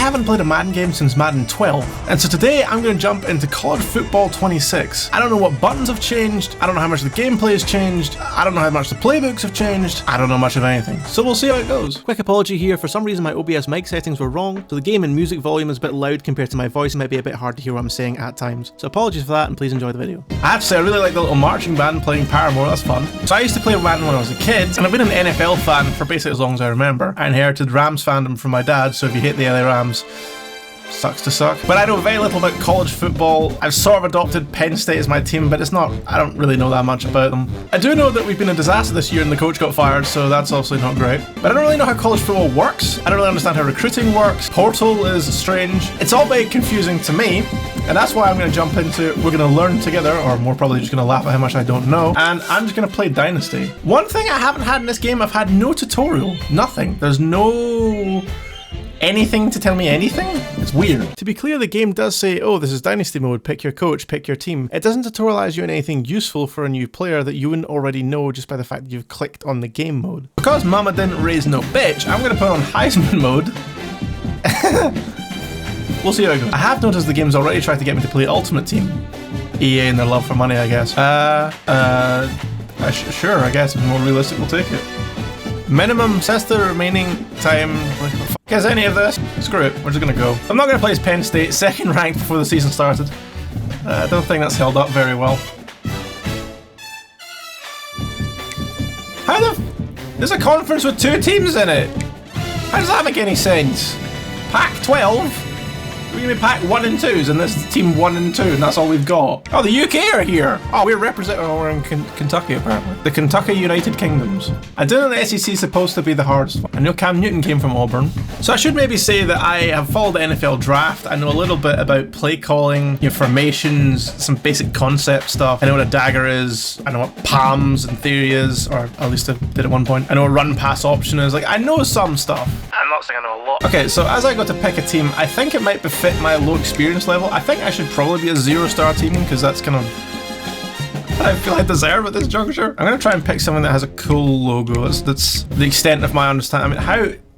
haven't played a Madden game since Madden 12, and so today I'm going to jump into College Football 26. I don't know what buttons have changed, I don't know how much the gameplay has changed, I don't know how much the playbooks have changed, I don't know much of anything, so we'll see how it goes. Quick apology here, for some reason my OBS mic settings were wrong, so the game and music volume is a bit loud compared to my voice, it might be a bit hard to hear what I'm saying at times, so apologies for that and please enjoy the video. I have to say I really like the little marching band playing Paramore, that's fun. So I used to play Madden when I was a kid, and I've been an NFL fan for basically as long as I remember. I inherited Rams fandom from my dad, so if you hate the LA Rams, sucks to suck. But I know very little about college football. I've sort of adopted Penn State as my team, but I don't really know that much about them. I do know that we've been a disaster this year and the coach got fired, so that's obviously not great. But I don't really know how college football works. I don't really understand how recruiting works. Portal is strange. It's all very confusing to me, and that's why I'm going to jump into it. We're going to learn together, or more probably just going to laugh at how much I don't know, and I'm just going to play Dynasty. One thing I haven't had in this game, I've had no tutorial. Nothing. There's no anything to tell me anything? It's weird. To be clear, the game does say, oh, this is Dynasty mode, pick your coach, pick your team. It doesn't tutorialize you in anything useful for a new player that you wouldn't already know just by the fact that you've clicked on the game mode. Because mama didn't raise no bitch, I'm gonna put on Heisman mode. We'll see how it goes. I have noticed the game's already tried to get me to play Ultimate Team. EA and their love for money, I guess. Sure, I guess if it's more realistic, we'll take it. Minimum says the remaining time. Is any of this? Screw it, we're just gonna go. I'm not gonna play as Penn State, second ranked before the season started. I don't think that's held up very well. How the there's a conference with 2 teams in it? How does that make any sense? Pac-12? We're gonna be Pac 1 and 2s and this team 1 and 2 and that's all we've got. Oh, the UK are here. Oh, we're representing, oh, we're in Kentucky apparently. The Kentucky United Kingdoms. I do know the SEC is supposed to be the hardest one. I know Cam Newton came from Auburn. So I should maybe say that I have followed the NFL draft. I know a little bit about play calling, your formations, some basic concept stuff. I know what a dagger is. I know what palms in theory is, or at least I did at one point. I know what run pass option is. Like, I know some stuff. I'm not saying I know a lot. Okay, so as I go to pick a team, I think it might befit my low experience level. I think I should probably be a 0-star team because that's kind of what I feel I deserve at this juncture. I'm gonna try and pick something that has a cool logo. That's the extent of my understanding. I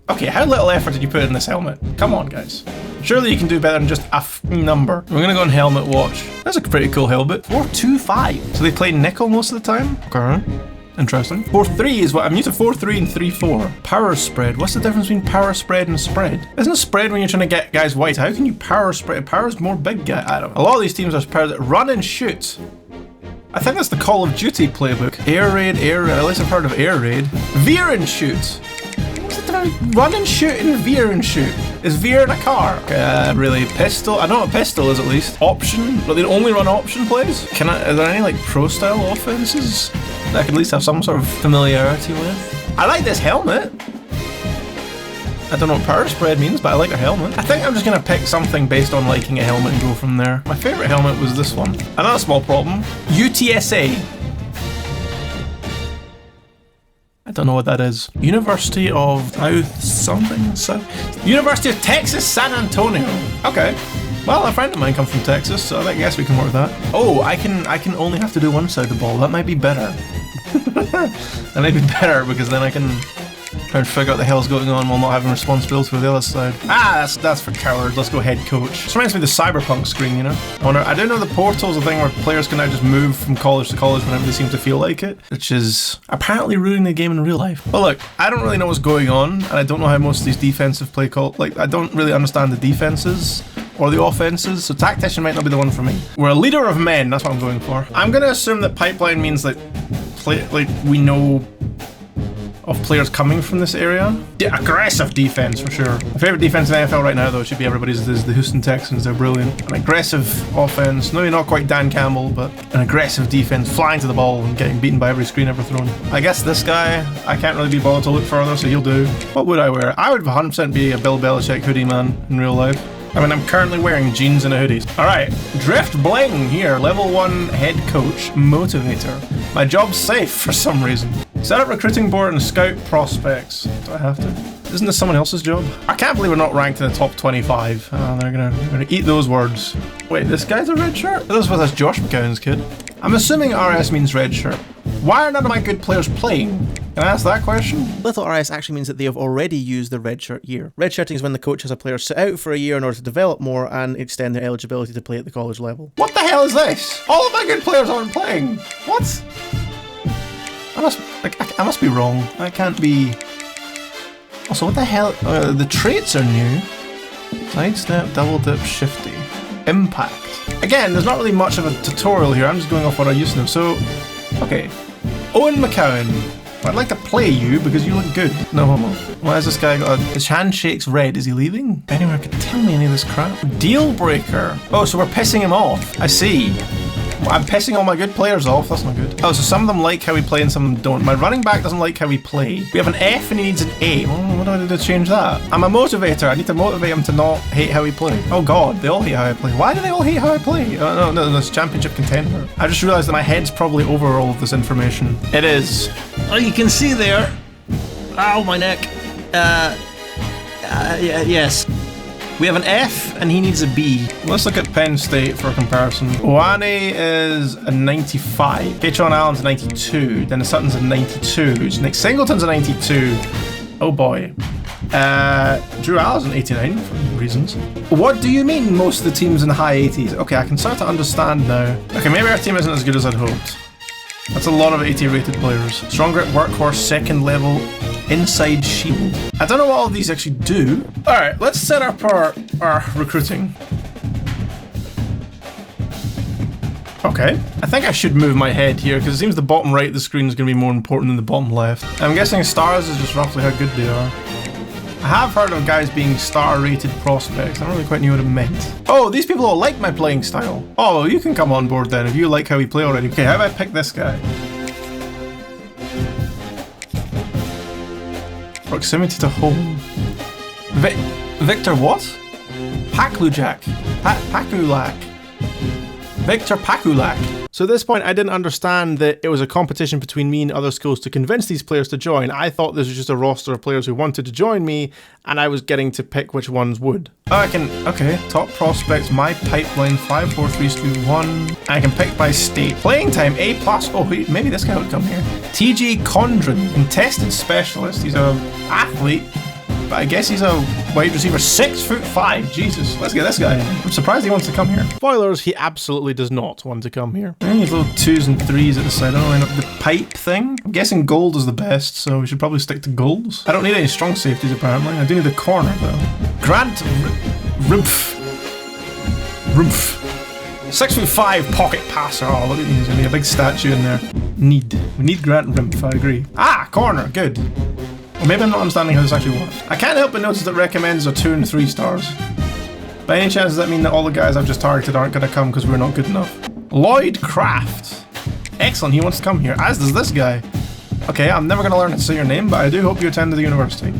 mean, how little effort did you put in this helmet? Come on, guys. Surely you can do better than just a number. We're gonna go on helmet watch. That's a pretty cool helmet. 4-2-5. So they play nickel most of the time? Okay. Interesting. 4-3 is what I'm used to. 4-3 and 3-4. Power spread. What's the difference between power spread and spread? Isn't a spread when you're trying to get guys wide? How can you power spread? Power's more big guy. I don't know. A lot of these teams are power that run and shoot. I think that's the Call of Duty playbook. Air raid, at least I've heard of air raid. Veer and shoot. What's the difference? Run and shoot and veer and shoot. Is veer in a car? Really? Pistol? I know what pistol is at least. Option? But they only run option plays? Are there any like pro style offenses that I can at least have some sort of familiarity with? I like this helmet. I don't know what power spread means, but I like a helmet. I think I'm just gonna pick something based on liking a helmet and go from there. My favorite helmet was this one. Another small problem. UTSA. I don't know what that is. University of University of Texas, San Antonio. Okay. Well, a friend of mine comes from Texas, so I guess we can work with that. Oh, I can only have to do one side of the ball. That might be better. That might be better because then I can try and figure out the hell's going on while not having responsibility for the other side. Ah, that's for cowards. Let's go head coach. This reminds me of the Cyberpunk screen, you know? I do know the portal's a thing where players can now just move from college to college whenever they seem to feel like it, which is apparently ruining the game in real life. Well, look, I don't really know what's going on, and I don't know how most of these defensive play I don't really understand the defenses or the offenses, so tactician might not be the one for me. We're a leader of men, that's what I'm going for. I'm gonna assume that pipeline means that we know of players coming from this area. Yeah, aggressive defense for sure. My favorite defense in the NFL right now though should be everybody's is the Houston Texans. They're brilliant. An aggressive offense, maybe not quite Dan Campbell, but an aggressive defense, flying to the ball and getting beaten by every screen ever thrown. I guess this guy, I can't really be bothered to look further, so he'll do. What would I wear? I would 100% be a Bill Belichick hoodie man in real life. I mean, I'm currently wearing jeans and a hoodie. Alright, Drift Bling here, level 1 head coach, motivator. My job's safe for some reason. Set up recruiting board and scout prospects. Do I have to? Isn't this someone else's job? I can't believe we're not ranked in the top 25. They're gonna eat those words. Wait, this guy's a red shirt? This was Josh McCown's kid. I'm assuming RS means red shirt. Why are none of my good players playing? Can I ask that question? Little RS actually means that they have already used the redshirt year. Redshirting is when the coach has a player sit out for a year in order to develop more and extend their eligibility to play at the college level. What the hell is this? All of my good players aren't playing. What? I must be wrong. That can't be. Also, what the hell? The traits are new. Sidestep, double dip, shifty. Impact. Again, there's not really much of a tutorial here. I'm just going off what I used to know. So, okay. Owen McCowan. I'd like to play you because you look good. No homo. Why has this guy got his handshake's red? Is he leaving? Anyone could tell me any of this crap? Deal breaker. Oh, so we're pissing him off. I see. I'm pissing all my good players off. That's not good. Oh, so some of them like how we play and some of them don't. My running back doesn't like how we play. We have an F and he needs an A. Oh, what do I do to change that? I'm a motivator. I need to motivate him to not hate how we play. Oh god, they all hate how I play. Why do they all hate how I play? Oh, no, this championship contender. I just realized that my head's probably over all of this information. It is. Oh, you can see there. Ow, my neck. Yes. We have an F and he needs a B. Let's look at Penn State for comparison. Owane is a 95. Katron Allen's a 92. Dennis Sutton's a 92. Nick Singleton's a 92. Oh boy. Drew Allen's an 89 for reasons. What do you mean most of the teams in the high 80s? Okay, I can start to understand now. Okay, maybe our team isn't as good as I'd hoped. That's a lot of 80 rated players. Strong grip, workhorse, second level, inside shield. I don't know what all of these actually do. Alright, let's set up our recruiting. Okay. I think I should move my head here because it seems the bottom right of the screen is going to be more important than the bottom left. I'm guessing stars is just roughly how good they are. I have heard of guys being star-rated prospects. I don't really quite know what it meant. Oh, these people all like my playing style. Oh, well, you can come on board then if you like how we play already. Okay, how about I pick this guy? Proximity to home. Victor what? Paklujak. Pakulak. Victor Pakulak. So at this point, I didn't understand that it was a competition between me and other schools to convince these players to join. I thought this was just a roster of players who wanted to join me, and I was getting to pick which ones would. Oh, I can, okay, top prospects, my pipeline, 5, 4, 3, 2, 1. I can pick by state. Playing time, A+. Oh, wait, maybe this guy would come here. TJ Condren, contested specialist. He's a athlete, but I guess he's a wide receiver, 6'5". Jesus, let's get this guy in. I'm surprised he wants to come here. Spoilers, he absolutely does not want to come here. I need little 2s and 3s at the side. I don't know, the pipe thing. I'm guessing gold is the best, so we should probably stick to golds. I don't need any strong safeties apparently. I do need the corner though. Grant Rimpf. 6'5" pocket passer. Oh, look at these. There's a big statue in there. We need Grant Rimpf, I agree. Ah, corner, good. Or maybe I'm not understanding how this actually works. I can't help but notice that recommends are 2 and 3 stars. By any chance does that mean that all the guys I've just targeted aren't going to come because we're not good enough? Lloyd Kraft. Excellent, he wants to come here, as does this guy. Okay, I'm never going to learn how to say your name, but I do hope you attended the university.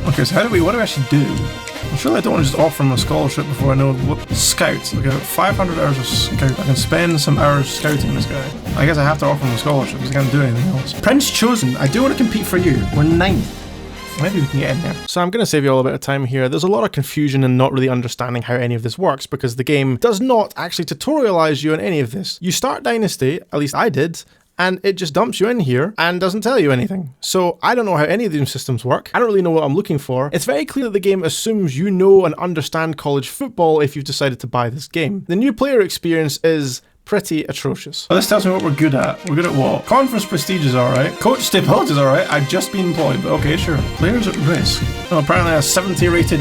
Okay, so what do I actually do? Well, surely I don't want to just offer him a scholarship before I know what. Scouts. Okay, 500 hours of scout. I can spend some hours scouting this guy. I guess I have to offer him a scholarship because I can't do anything else. Prince Chosen, I do want to compete for you. We're 9th. Maybe we can get in there. So I'm going to save you all a bit of time here. There's a lot of confusion and not really understanding how any of this works because the game does not actually tutorialize you on any of this. You start Dynasty, at least I did, and it just dumps you in here and doesn't tell you anything. So I don't know how any of these systems work. I don't really know what I'm looking for. It's very clear that the game assumes you know and understand college football if you've decided to buy this game. The new player experience is pretty atrocious. Well, this tells me what we're good at. We're good at what? Conference prestige is alright. Coach stability is alright. I've just been employed, but okay, sure. Players at risk. Oh, apparently a 70 rated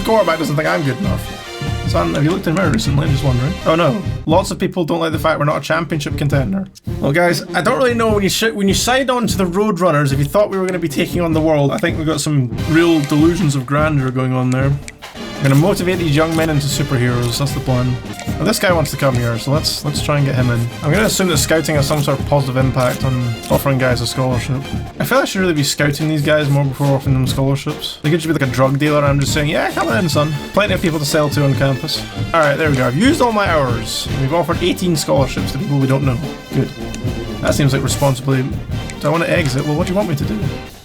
quarterback doesn't think I'm good enough. Son, have you looked in the mirror recently? I'm just wondering. Oh no, lots of people don't like the fact we're not a championship contender. Well guys, I don't really know when you signed on to the Roadrunners, if you thought we were going to be taking on the world, I think we've got some real delusions of grandeur going on there. I'm going to motivate these young men into superheroes, that's the plan. Well, this guy wants to come here, so let's try and get him in. I'm going to assume that scouting has some sort of positive impact on offering guys a scholarship. I feel I should really be scouting these guys more before offering them scholarships. They could just be like a drug dealer and I'm just saying, yeah, come in son. Plenty of people to sell to on campus. Alright, there we go. I've used all my hours. We've offered 18 scholarships to people we don't know. Good. That seems like responsibility. Do I want to exit? Well, what do you want me to do?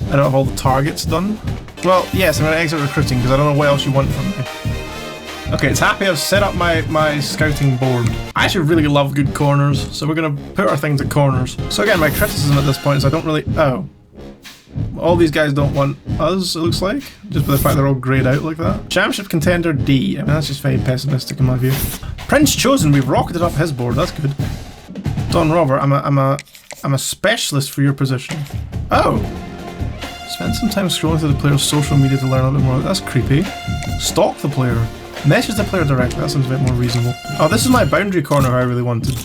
I don't have all the targets done. Well, yes, I'm going to exit recruiting because I don't know what else you want from me. Okay, it's happy I've set up my scouting board. I actually really love good corners, so we're gonna put our things at corners. So again, my criticism at this point is I don't really... Oh. All these guys don't want us, it looks like. Just by the fact they're all greyed out like that. Championship contender D. I mean, that's just very pessimistic in my view. Prince Chosen, we've rocketed up his board, that's good. Don Robert, I'm a specialist for your position. Oh. Spend some time scrolling through the player's social media to learn a little bit more. That's creepy. Stalk the player. Message the player directly. That sounds a bit more reasonable. Oh, this is my boundary corner I really wanted.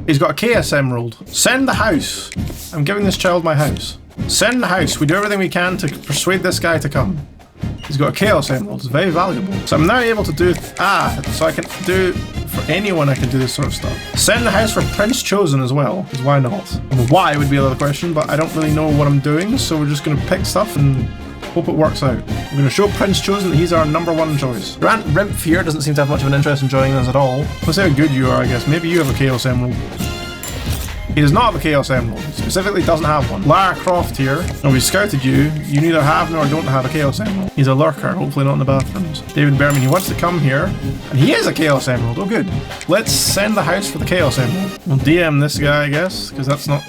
He's got a KS Emerald. Send the house. I'm giving this child my house. Send the house. We do everything we can to persuade this guy to come. He's got a Chaos Emerald. It's very valuable. So I'm now able to do... so I can do... For anyone I can do this sort of stuff. Send the house for Prince Chosen as well, because why not? Why would be another question, but I don't really know what I'm doing, so we're just going to pick stuff and hope it works out. We're going to show Prince Chosen that he's our #1 choice. Grant Rimpf here doesn't seem to have much of an interest in joining us at all. Let's see how good you are, I guess. Maybe you have a Chaos Emerald. He does not have a Chaos Emerald. He specifically doesn't have one. Lara Croft here. And we scouted you. You neither have nor don't have a Chaos Emerald. He's a lurker, hopefully not in the bathrooms. David Berman, he wants to come here. And he is a Chaos Emerald. Oh, good. Let's send the house for the Chaos Emerald. We'll DM this guy, I guess, because that's not...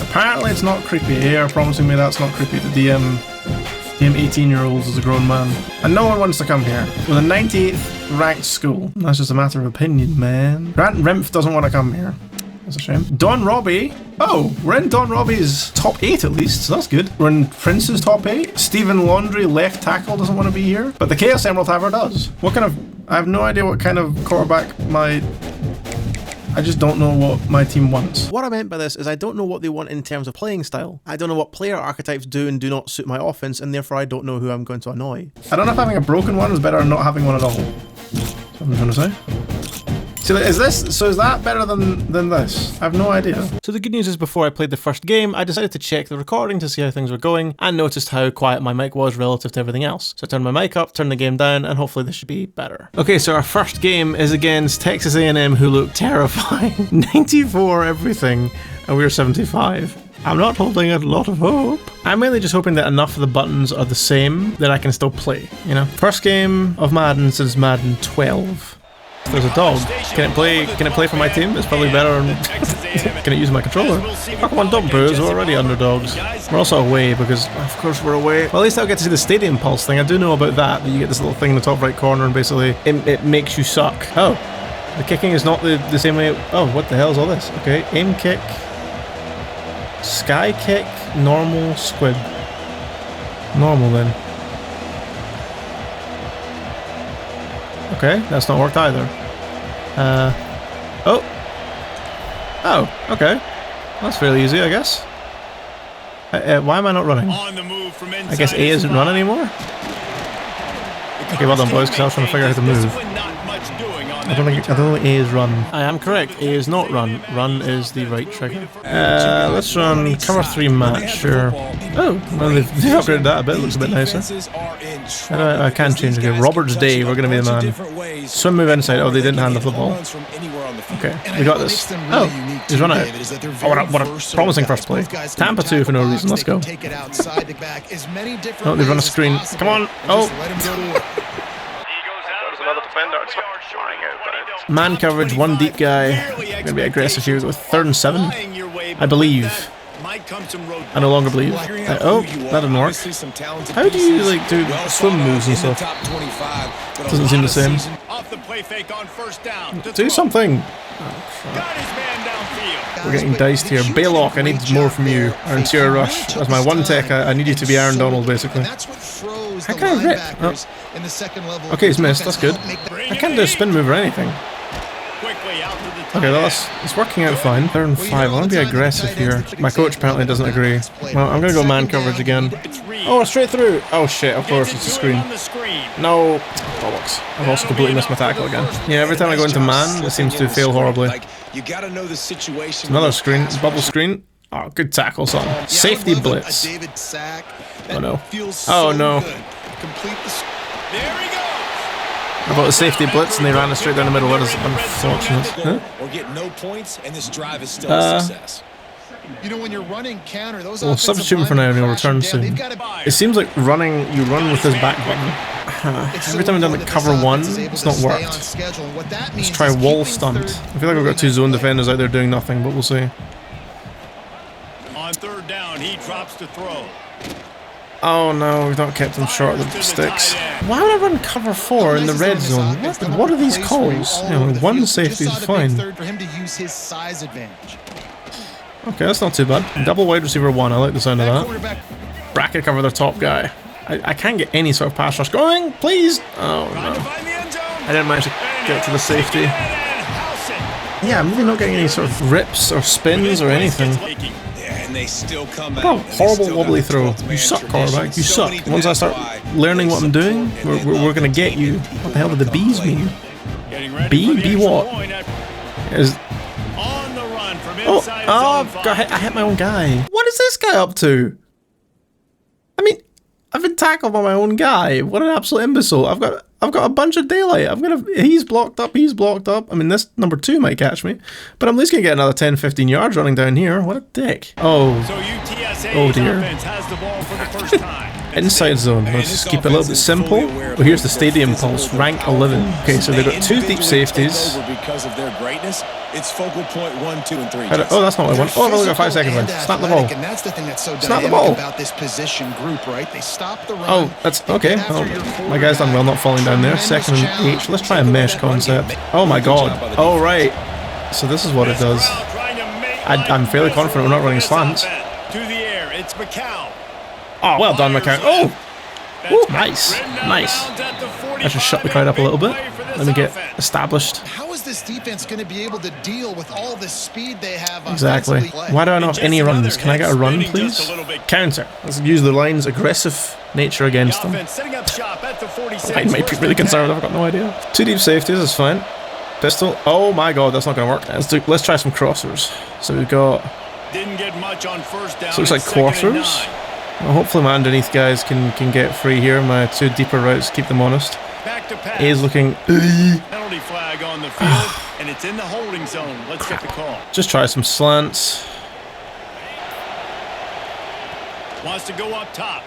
Apparently it's not creepy. They are promising me that's not creepy to DM 18-year-olds as a grown man. And no one wants to come here. With a 98th ranked school. That's just a matter of opinion, man. Grant Rimpf doesn't want to come here. That's a shame. Don Robbie. Oh, we're in Don Robbie's top 8 at least, so that's good. We're in Prince's top 8. Stephen Laundry, left tackle, doesn't want to be here. But the Chaos Emerald Haver does. What kind of... I have no idea what kind of quarterback my... I just don't know what my team wants. What I meant by this is I don't know what they want in terms of playing style. I don't know what player archetypes do and do not suit my offense, and therefore I don't know who I'm going to annoy. I don't know if having a broken one is better than not having one at all. That's what I'm trying to say. So is that better than this? I have no idea. So the good news is before I played the first game, I decided to check the recording to see how things were going and noticed how quiet my mic was relative to everything else. So I turned my mic up, turned the game down, and hopefully this should be better. Okay, so our first game is against Texas A&M, who look terrifying. 94 everything, and we're 75. I'm not holding a lot of hope. I'm mainly just hoping that enough of the buttons are the same that I can still play, you know? First game of Madden since Madden 12. There's a dog. Can it play for my team? It's probably better. Can it use my controller? Pokemon don't booze, we're already underdogs. We're also away because, of course, we're away. Well, at least I'll get to see the Stadium Pulse thing. I do know about that you get this little thing in the top right corner and basically it makes you suck. Oh, the kicking is not the same way. Oh, what the hell is all this? Okay, aim kick, sky kick, normal, squid. Normal then. Okay, that's not worked either. Oh, okay. That's fairly easy, I guess. Why am I not running? I guess A isn't run anymore? Okay, well done boys, because I was trying to figure out how to move. I don't think A is run. I am correct, A is not run. Run is the right trigger. Let's run cover 3 match, sure. Oh, well they've upgraded that a bit, it looks a bit nicer. I can change again. Robert's Day, we're going to be the man. Swim move inside, oh they didn't hand the football. Okay, we got this. Oh, he's run out. Oh, what a promising first play. Tampa 2 for no reason, let's go. Oh, they've run a screen. Come on, oh. Man coverage, one deep guy. Gonna be aggressive here with 3rd and 7. I believe. I no longer believe. Oh, that didn't work. How do you like do swim moves and stuff? Doesn't seem the same. Do something. Oh, we're getting diced here. Baylock, I need more from you. Or interior rush. As my one tech, I need you to be Aaron Donald basically. How can I rip? Oh. Okay, he's missed. That's good. I can't do a spin move or anything. Okay, it's working out fine. 3rd and 5. I want to be aggressive here. My coach apparently doesn't agree. Well, I'm going to go man coverage again. Oh, straight through. Oh shit, of course, it's a screen. No. Bollocks. I've also completely missed my tackle again. Yeah, every time I go into man, it seems to fail horribly. It's another screen. Bubble screen. Oh, good tackle, son. Safety blitz. Oh no. Oh no. How about the safety blitz and they ran it straight down the middle? That is unfortunate. Huh? We'll substitute him for now and he'll return soon. It seems like you run with this back button. Every time I've done the cover one, it's not worked. Let's try wall stunt. I feel like we've got two zone defenders out there doing nothing, but we'll see. On third down, he drops to throw. Oh no, we've not kept him short of the sticks. Why would I run cover 4 in the red zone? What are these calls? You know, one safety is fine. Okay, that's not too bad. Double wide receiver 1, I like the sound of that. Bracket cover their top guy. I can't get any sort of pass rush going, please! Oh no. I didn't manage to get to the safety. Yeah, I'm really not getting any sort of rips or spins or anything. Oh, horrible wobbly throw. You suck, quarterback. You suck. Once I start learning what I'm doing, we're gonna get you. What the hell do the B's mean? B? B what? I hit my own guy. What is this guy up to? I mean, I've been tackled by my own guy. What an absolute imbecile. I've got a bunch of daylight. He's blocked up. I mean, this number 2 might catch me, but I'm at least gonna get another 10-15 yards running down here. What a dick. Oh dear. Inside zone. Let's just keep it a little bit simple. Well, here's the stadium pulse, rank 11. Okay, so they've got 2 deep safeties. It's focal point 1, 2, and 3. Oh, that's not what I want. Oh, I've only got 5 seconds left. Snap the ball. And that's the thing that's so Snap the ball. about this position group, right? They stop the run. Oh, that's okay. Well, my guy's done well not falling down there. 2nd and 8. Let's try a mesh concept. Oh my god. Oh, right. So this is what it does. I'm fairly confident we're not running slants. Oh, well done, McCown. Oh! Ooh, nice. Nice. I should shut the crowd up a little bit. Let me get established. How is this defense going to be able to deal with all the speed they have? Exactly. Why do I not have any runs? Can I get a run, please? Counter. Let's use the line's aggressive nature against them. Line might be really conservative. I've got no idea. 2 deep safeties is fine. Pistol. Oh my god, that's not going to work. Let's try some crossers. So we've got... Didn't get much on first down. So it looks like quarters. Well, hopefully my underneath guys can get free here. My 2 deeper routes keep them honest. A is looking... Penalty flag on the field, and it's in the holding zone. Let's get the call. Just try some slants. Wants to go up top.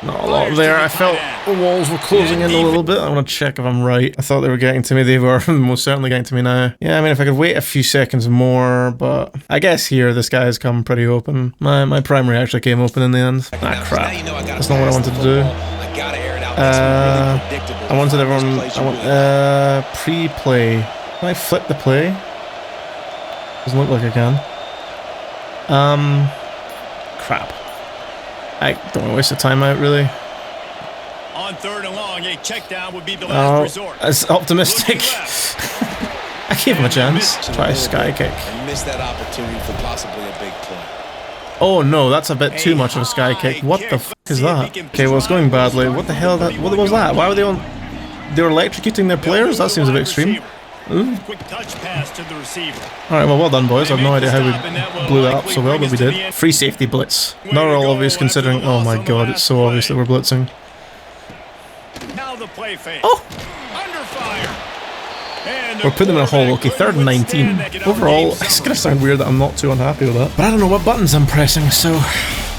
Not a lot there. I felt the walls were closing in a little bit. I want to check if I'm right. I thought they were getting to me. They were most certainly getting to me now. Yeah, I mean, if I could wait a few seconds more, but I guess here this guy has come pretty open. My primary actually came open in the end. Ah, crap. That's not what I wanted to do. I wanted everyone... pre-play. Can I flip the play? Doesn't look like I can. Crap. I don't want to waste the timeout, really. On third and long, a check down would be the last resort. That's optimistic. I gave him a chance. Try a sky kick. And missed that opportunity for possibly a big play. Oh no, that's a bit too much of a sky kick. What the f is that? Okay, well it's going badly. What the hell? What was that? Why were they on? They were electrocuting their players? That seems a bit extreme. Ooh. Quick touch pass to the receiver. Alright, well done, boys. I've no idea how we blew that up so well, but we did. Free safety blitz. Not at all obvious considering... Oh my god, it's so obvious that we're blitzing. Now the play fake. Oh! Under fire. We're putting them in a hole. Okay, 3rd and 19. Overall, it's going to sound weird that I'm not too unhappy with that. But I don't know what buttons I'm pressing, so...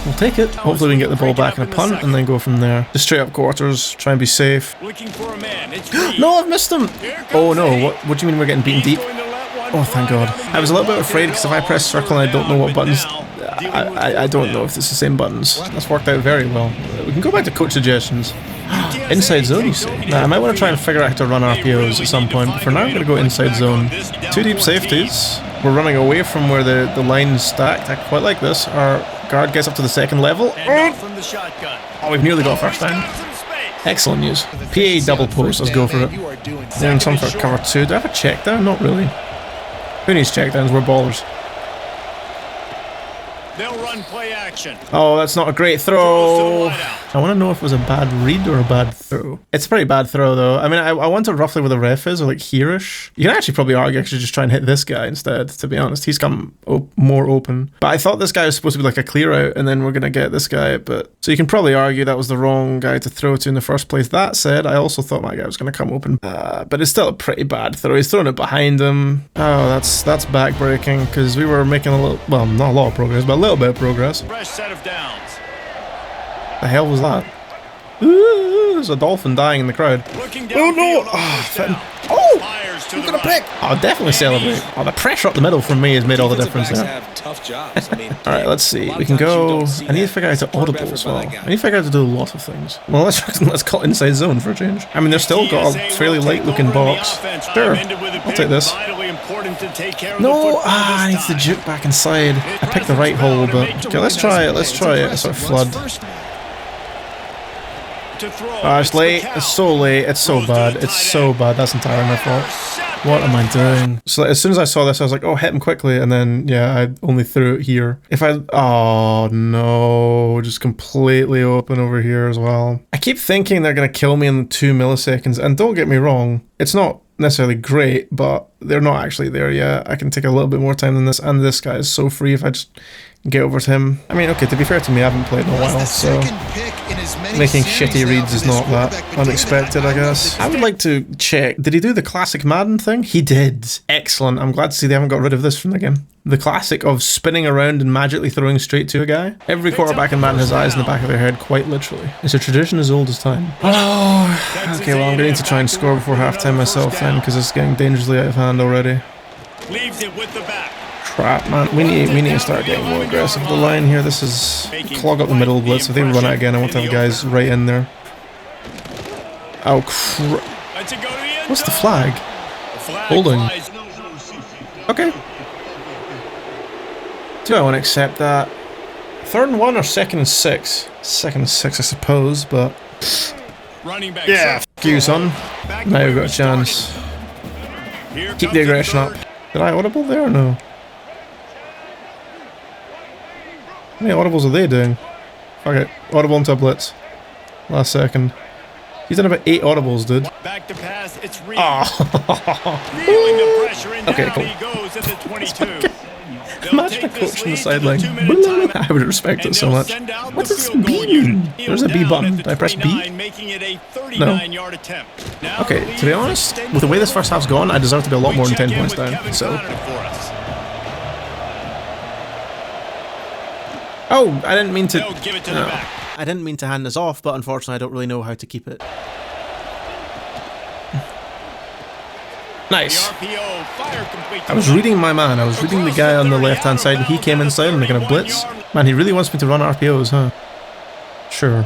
we'll take it. Hopefully we can get the ball back in a punt and then go from there. Just straight up quarters, try and be safe. Looking for a man. No, I've missed him! Oh no, what do you mean we're getting beaten deep? Oh, thank god. I was a little bit afraid because if I press circle and I don't know what buttons... I don't know if it's the same buttons. That's worked out very well. We can go back to coach suggestions. Inside zone, you say? Nah, I might want to try and figure out how to run RPOs at some point, but for now I'm going to go inside zone. 2 deep safeties. We're running away from where the line's stacked. I quite like this. Our guard gets up to the 2nd level. Oh, we've nearly got 1st down. Excellent news. PA double post, let's go for it. They're in some for cover 2. Do I have a check down? Not really. Who needs check downs? We're ballers. They'll run play action. Oh, that's not a great throw. I want to know if it was a bad read or a bad throw. It's a pretty bad throw, though. I mean, I wonder roughly where the ref is, or like here-ish. You can actually probably argue I should just try and hit this guy instead, to be honest. He's come more open. But I thought this guy was supposed to be like a clear out, and then we're going to get this guy. But so you can probably argue that was the wrong guy to throw to in the first place. That said, I also thought my guy was going to come open. But it's still a pretty bad throw. He's throwing it behind him. Oh, that's backbreaking, because we were making a little, well, not a lot of progress, but a little bit of progress. Fresh set of downs. The hell was that? Ooh, there's a dolphin dying in the crowd. Oh no! Oh! Look at the pick! I'll definitely celebrate. Oh, the pressure up the middle from me has made all the difference there. Alright, let's see. We can go... I need to figure out how to audible as well. I need to figure out how to do a lot of things. Well, let's call inside zone for a change. I mean, they've still got a fairly light looking box. Sure, I'll take this. No! I need to juke back inside. I picked the right hole, but... Okay, let's try it. Let's try it. Sort of flood. Oh, it's late. It's so late. It's so bad. It's so bad. That's entirely my fault. What am I doing? So as soon as I saw this, I was like, oh, hit him quickly. And then, yeah, I only threw it here. If I... Oh, no. Just completely open over here as well. I keep thinking they're going to kill me in 2 milliseconds. And don't get me wrong. It's not necessarily great, but they're not actually there yet. I can take a little bit more time than this. And this guy is so free if I just get over to him. I mean, okay, to be fair to me, I haven't played in a while, so... Making shitty reads is not that unexpected, I guess. I would like to check, did he do the classic Madden thing? He did. Excellent. I'm glad to see they haven't got rid of this from the game. The classic of spinning around and magically throwing straight to a guy. Every quarterback in Madden has eyes in the back of their head, quite literally. It's a tradition as old as time. Oh, okay, well, I'm going to need to try and score before halftime myself then, because it's getting dangerously out of hand already. Leaves it with the back. Crap, man. We need to start getting more aggressive. The line here, this is clog up the middle blitz. If they run it again, I want to have guys right in there. Oh, crap. What's the flag? Holding. Okay. Do I want to accept that? 3rd and 1 or 2nd and 6? 2nd and 6, I suppose, but... Yeah, f*** you, son. Now we've got a chance. Keep the aggression up. Did I audible there or no? How many audibles are they doing? Fuck it. Audible into a blitz. Last second. He's done about 8 audibles, dude. Back to pass, it's Reed. Feeling the pressure in. Okay, cool. He goes at the 22. Imagine a coach on the sideline. I would respect it so much. What's this B mean? There's a B button. Did I press B? No. Okay, to be honest, with the way this first half's gone, I deserve to be a lot more than 10 points down, so... Oh, I didn't mean to... No. I didn't mean to hand this off, but unfortunately I don't really know how to keep it. Nice. I was reading my man. I was reading the guy on the left-hand side, and he came inside and they're going to blitz. Man, he really wants me to run RPOs, huh? Sure.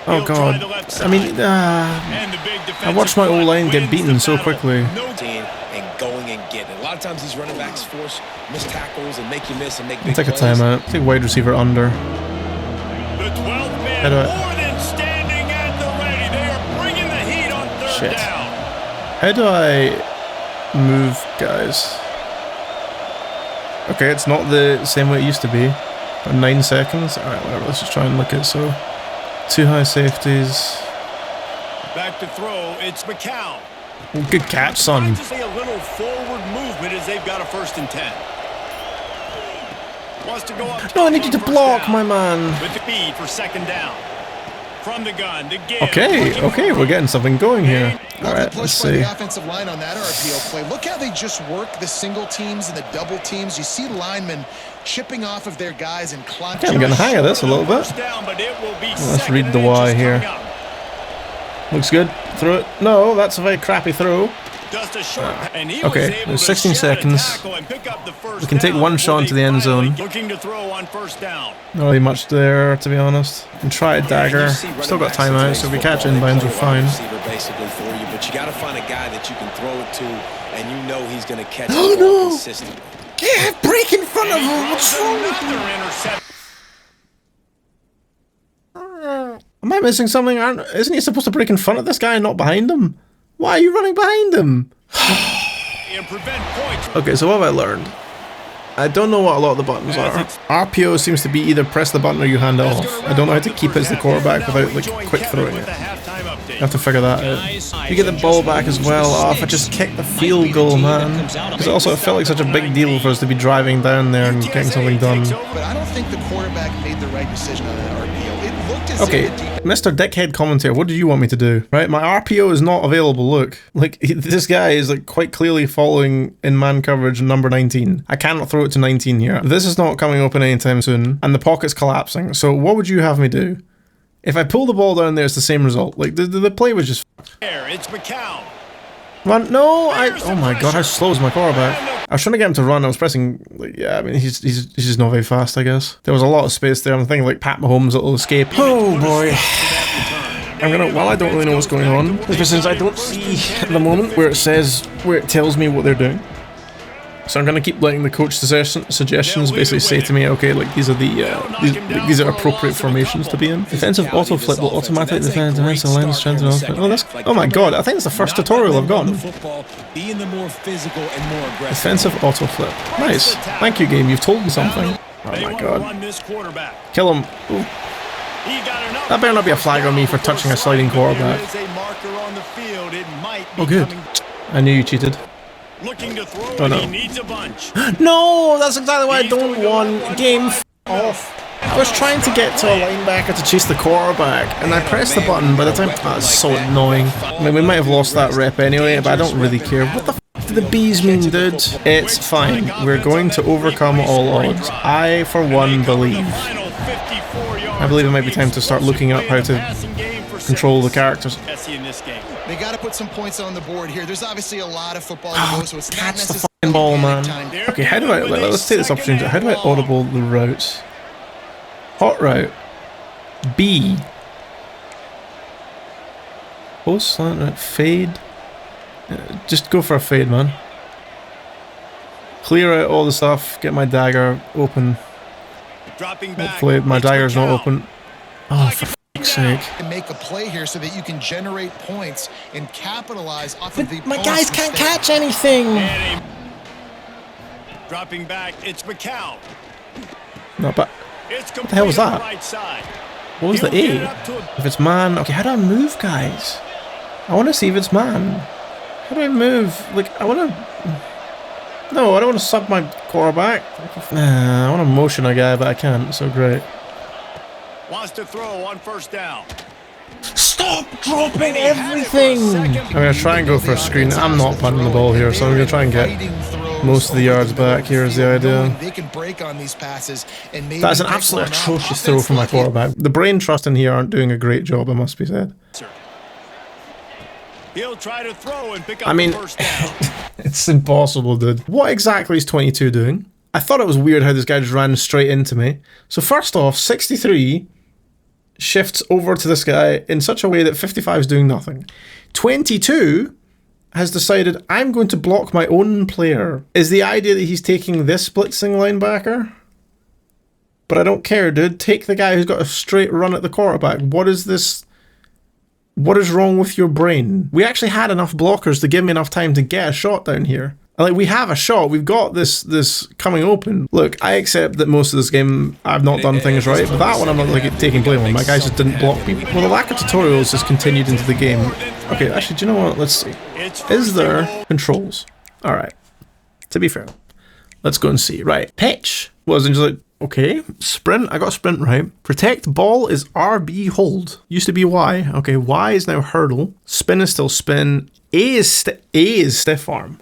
Oh, God. I mean, I watched my O-line get beaten so quickly. A lot of times these running backs force missed tackles and make you miss and make big plays. Take a timeout. Take wide receiver under. The 12th man more than standing at the ready. They are bringing the heat on 3rd down. How do I move guys? Okay, it's not the same way it used to be. About 9 seconds. Alright, whatever. Let's just try and look at so. 2 high safeties. Back to throw. It's McCown. Good catch, son. Just a little forward movement as they've got a 1st and 10. Wants to go up. No, I need you to block, my man. With the feed for 2nd down. From the gun, the give. Okay, we're getting something going here. All right, let's see. The offensive line on that RPO play. Look how they just work the single teams and the double teams. You see linemen chipping off of their guys and clocking. Okay, I'm getting the hang of this a little bit. Let's read the Y here. Looks good. Throw it. No, that's a very crappy throw. Okay, there's 16 seconds. We can take one shot into the end zone. Not really much there, to be honest. And try a dagger. Still got timeout, so if we catch inbounds, we're fine. But you got to find a guy that you can throw it to, and you know he's going to catch it more consistently. Can't break in front of him. What's wrong with you? Am I missing something? Isn't he supposed to break in front of this guy and not behind him? Why are you running behind him? Okay, so what have I learned? I don't know what a lot of the buttons are. RPO seems to be either press the button or you hand it off. I don't know how to keep it as the quarterback without like quick throwing it. You have to figure that out. You get the ball back as well. Oh, if I just kick the field goal, man. Because also it felt like such a big deal for us to be driving down there and getting something done. But I don't think the quarterback made the right decision on that RPO. It looked as okay, Mr. Dickhead commentator, what did you want me to do? Right, my RPO is not available. Look, like this guy is like quite clearly following in man coverage number 19. I cannot throw it to 19 here. This is not coming open anytime soon, and the pocket's collapsing. So what would you have me do? If I pull the ball down there, it's the same result. Like, the play was just... It's McCown. Run, no, oh my god, how slow is my quarterback? I was trying to get him to run, I was pressing, like, yeah, I mean, he's just not very fast, I guess. There was a lot of space there, I'm thinking like Pat Mahomes' little escape. Oh boy. Well, I don't really know what's going on, especially since I don't see the moment where it tells me what they're doing. So I'm gonna keep letting the coach suggestions basically say to me, okay, like these are these are appropriate formations to be in. Defensive auto flip will automatically defend defensive line strength and oh my god, I think it's the first tutorial I've gotten. Defensive auto flip. Nice. Thank you, game. You've told me something. Oh my god. Kill him. Ooh. That better not be a flag on me for touching a sliding quarterback. Oh good. I knew you cheated. Looking to throw, oh no. He needs a bunch. No, that's exactly what I don't want. Game off. I was trying to get to a linebacker to chase the quarterback, and I pressed the button by the time. That's so annoying. I mean, we might have lost that rep anyway, but I don't really care. What the f do the bees mean, dude? It's fine. We're going to overcome all odds. I, for one, believe. I believe it might be time to start looking up how to control the characters. They got to put some points on the board here. There's obviously a lot of football to go, so it's not necessarily the fucking ball, man. Okay, how do I... Let's take this opportunity. How do I audible the routes? Hot route. B. Post slant route. Fade. Just go for a fade, man. Clear out all the stuff. Get my dagger open. Hopefully my dagger's not open. Oh, for f***'s sake. And make a play here so that you can generate points and capitalize off of the my guys can't catch anything. Dropping back, it's McCown. No, but what the hell was that? What was the A? If it's man, okay, how do I move, guys? I want to see if it's man. How do I move? Like, I want to... No, I don't want to sub my quarterback. I want to motion a guy, but I can't, so great. Wants to throw on first down. Stop dropping everything! I'm going to try and go for a screen. I'm not punting the ball here, so I'm going to try and get most of the yards back. Here's the idea. That's an absolutely atrocious throw from my quarterback. The brain trust in here aren't doing a great job, it must be said. He'll try to throw and pick up the first down. It's impossible, dude. What exactly is 22 doing? I thought it was weird how this guy just ran straight into me. So first off, 63 shifts over to this guy in such a way that 55 is doing nothing. 22 has decided, I'm going to block my own player. Is the idea that he's taking this blitzing linebacker? But I don't care, dude. Take the guy who's got a straight run at the quarterback. What is this? What is wrong with your brain? We actually had enough blockers to give me enough time to get a shot down here. Like, we have a shot. We've got this coming open. Look, I accept that most of this game I've not done things right, but that one I'm not like taking blame on. My guys just didn't block people. Well, the lack of tutorials has continued into the game. Okay, actually, do you know what? Let's see. Is there controls? All right. To be fair, let's go and see. Right. Pitch was just like, okay. Sprint. I got sprint right. Protect ball is RB hold. Used to be Y. Okay, Y is now hurdle. Spin is still spin. A is stiff arm.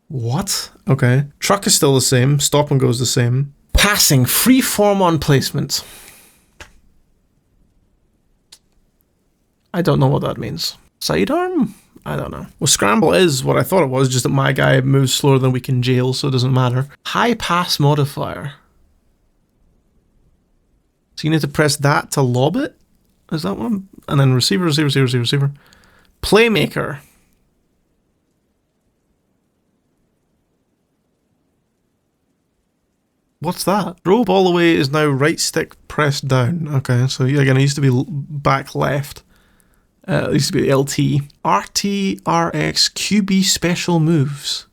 What? Okay. Truck is still the same. Stop and goes the same. Passing. Free form on placement. I don't know what that means. Sidearm? I don't know. Well, scramble is what I thought it was, just that my guy moves slower than we can jail, so it doesn't matter. High pass modifier. So you need to press that to lob it? Is that one? And then receiver. Playmaker. What's that? Throw ball away is now right stick pressed down. Okay, so yeah, again, it used to be back left. It used to be LT. RT, RX, QB special moves.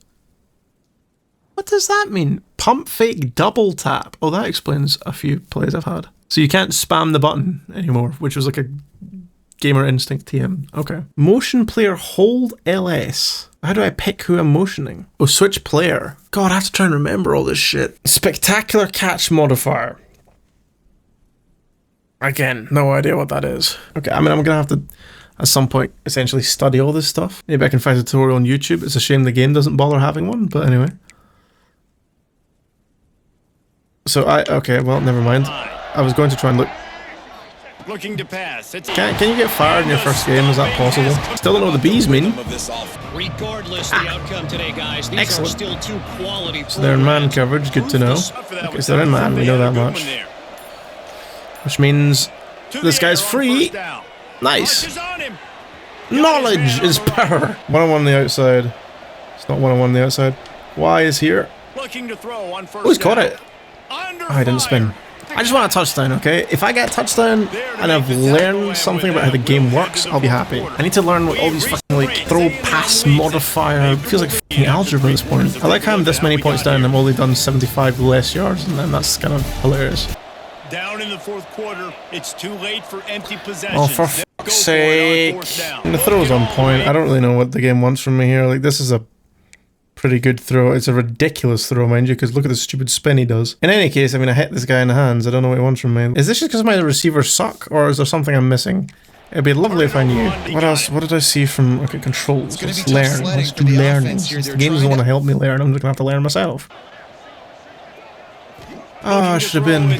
What does that mean? Pump fake double tap. Oh, that explains a few plays I've had. So you can't spam the button anymore, which was like a Gamer Instinct TM. Okay. Motion player hold LS. How do I pick who I'm motioning? Oh, switch player. God, I have to try and remember all this shit. Spectacular catch modifier. Again, no idea what that is. Okay, I mean, I'm gonna have to, at some point, essentially study all this stuff. Maybe I can find a tutorial on YouTube. It's a shame the game doesn't bother having one, but anyway. So okay, well, never mind. I was going to try and look. Looking to pass. Can you get fired in your first game? Is that possible? Still don't know what the B's mean. Regardless the outcome today, guys, these Excellent. are still two quality. So they're in man coverage, good to know. Okay, so they're in man, we know that much. Which means this guy's free. Nice. Knowledge is power. One-on-one on the outside. It's not one-on-one on the outside. Y is here. Looking to throw on first. Oh, he's caught it. Under Oh, I didn't spin. I just want a touchdown, okay? If I get a touchdown and I've learned something about how the game works, I'll be happy. I need to learn what all these fucking, like, throw, pass, modifier. It feels like fucking algebra at this point. I like how I'm this many points down and I've only done 75 less yards, and then that's kind of hilarious. Down in the fourth quarter, it's too late for empty possession. Oh, for fuck's sake. And the throw's on point. I don't really know what the game wants from me here. Like, this is a pretty good throw. It's a ridiculous throw, mind you, because look at the stupid spin he does. In any case, I mean, I hit this guy in the hands. I don't know what he wants from me. Is this just because my receivers suck, or is there something I'm missing? It'd be lovely if I knew. What else? What did I see from... Okay, controls. Let's learn. Let's do learning. The game doesn't want to help me learn. I'm just going to have to learn myself. Oh, I should have been...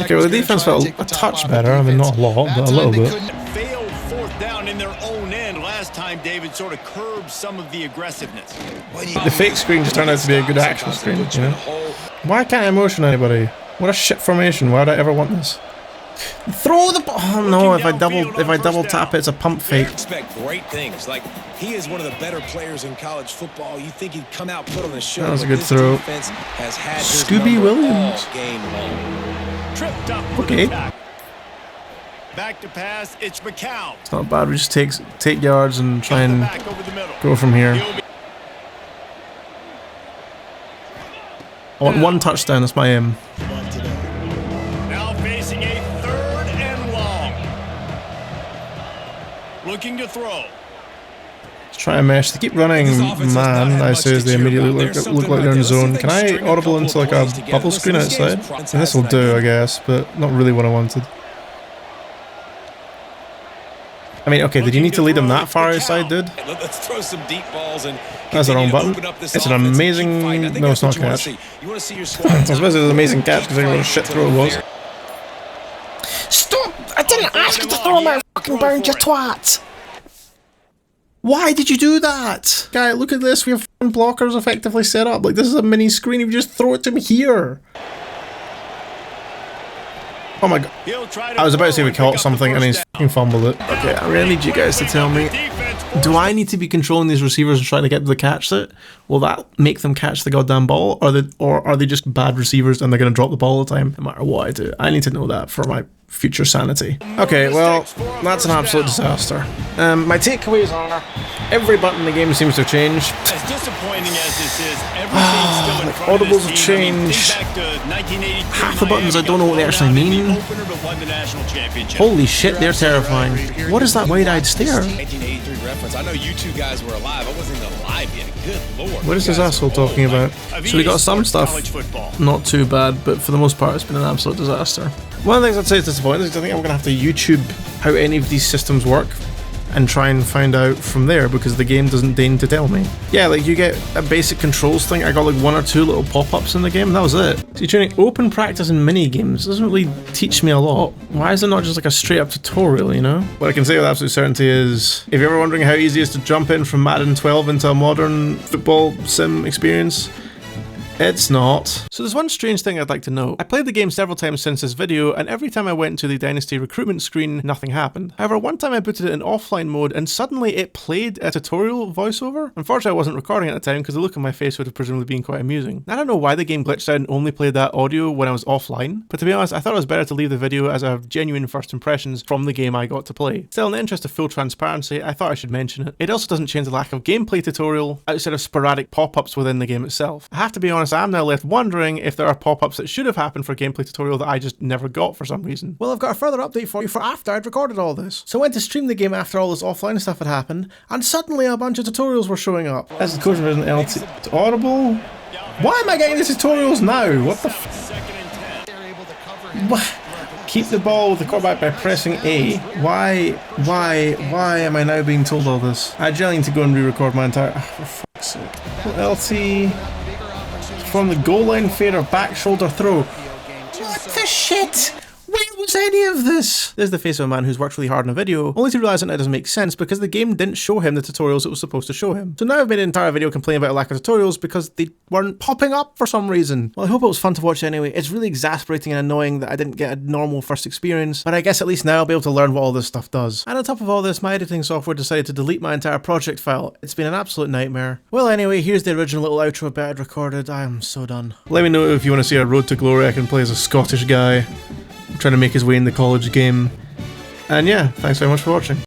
Okay, well, the defense felt a touch better. I mean, not a lot, but a little bit. Failed fourth down in their own end last time. David sort of curbed some of the aggressiveness. The fake screen just turned out to be a good action screen, you know? Why can't I motion anybody? What a shit formation. Why would I ever want this? Throw the ball. Oh no, if I double tap it, it's a pump fake. Expect great things. Like, he is one of the better players in college football. You think he'd come out, put on the show. That was a good throw. Scooby Williams. Tripped up. Okay. Back to pass. It's McCown. It's not bad. We just take yards and try and go from here. I want one touchdown. That's my aim. Now facing a third and long. Looking to throw. Let's try and mesh. They keep running man, I say, as they immediately look like they're in zone. Can I audible into like a bubble screen outside? This will do, I guess, but not really what I wanted. I mean, okay, did you need to lead them that far outside, dude? Let's throw some deep balls and that's the wrong button. It's an amazing... No, it's not catch. I suppose it was an amazing catch because what a shit throw it was. Stop! I didn't ask you to throw my fucking bound, you twat! Why did you do that? Guy, look at this. We have blockers effectively set up. Like, this is a mini screen. If you just throw it to me here. Oh my god. I was about to say we caught something and he's fucking fumbled it. Okay, I really need you guys to tell me. Do I need to be controlling these receivers and trying to get them to catch it? Will that make them catch the goddamn ball? Or are they just bad receivers and they're going to drop the ball all the time? No matter what I do. I need to know that for my future sanity. Okay, well, that's an absolute disaster. My takeaways are every button in the game seems to have changed. As disappointing as this is, everything's still in front of audibles this have team. I mean, changed. think back to 1983 Half the buttons I Miami, don't know what they actually mean. opener, but won the national championship. Holy shit, they're terrifying. What is that wide-eyed stare? 1983 reference. I know you two guys were alive. I wasn't even alive yet. Good lord. What is this asshole talking about? So we got some stuff not too bad, but for the most part it's been an absolute disaster. One of the things I'd say is disappointing is I think I'm going to have to YouTube how any of these systems work and try and find out from there because the game doesn't deign to tell me. Yeah, like you get a basic controls thing. I got like one or two little pop-ups in the game and that was it. So you're training open practice and mini games. It doesn't really teach me a lot. Why is it not just like a straight up tutorial, you know? What I can say with absolute certainty is if you're ever wondering how easy it is to jump in from Madden 12 into a modern football sim experience, it's not. So there's one strange thing I'd like to note. I played the game several times since this video, and every time I went to the Dynasty recruitment screen, nothing happened. However, one time I booted it in offline mode, and suddenly it played a tutorial voiceover. Unfortunately, I wasn't recording at the time, because the look on my face would have presumably been quite amusing. I don't know why the game glitched out and only played that audio when I was offline, but to be honest, I thought it was better to leave the video as I have genuine first impressions from the game I got to play. Still, in the interest of full transparency, I thought I should mention it. It also doesn't change the lack of gameplay tutorial outside of sporadic pop-ups within the game itself. I have to be honest, I'm now left wondering if there are pop-ups that should have happened for gameplay tutorial that I just never got for some reason. Well, I've got a further update for you for after I'd recorded all this. So I went to stream the game after all this offline stuff had happened, and suddenly a bunch of tutorials were showing up. As the coach was an LT Audible. Why am I getting the tutorials now? What the f? What? Keep the ball with the quarterback by pressing A. Why am I now being told all this? I generally need to go and re-record my entire... for fuck's sake. LT... From the goal line fade or back shoulder throw. What the shit? When was sense, any of this? There's the face of a man who's worked really hard on a video, only to realise that it doesn't make sense because the game didn't show him the tutorials it was supposed to show him. So now I've made an entire video complaining about a lack of tutorials because they weren't popping up for some reason. Well, I hope it was fun to watch anyway. It's really exasperating and annoying that I didn't get a normal first experience, but I guess at least now I'll be able to learn what all this stuff does. And on top of all this, my editing software decided to delete my entire project file. It's been an absolute nightmare. Well, anyway, here's the original little outro bit I'd recorded. I am so done. Let me know if you want to see a Road to Glory I can play as a Scottish guy trying to make his way in the college game. And yeah, thanks very much for watching.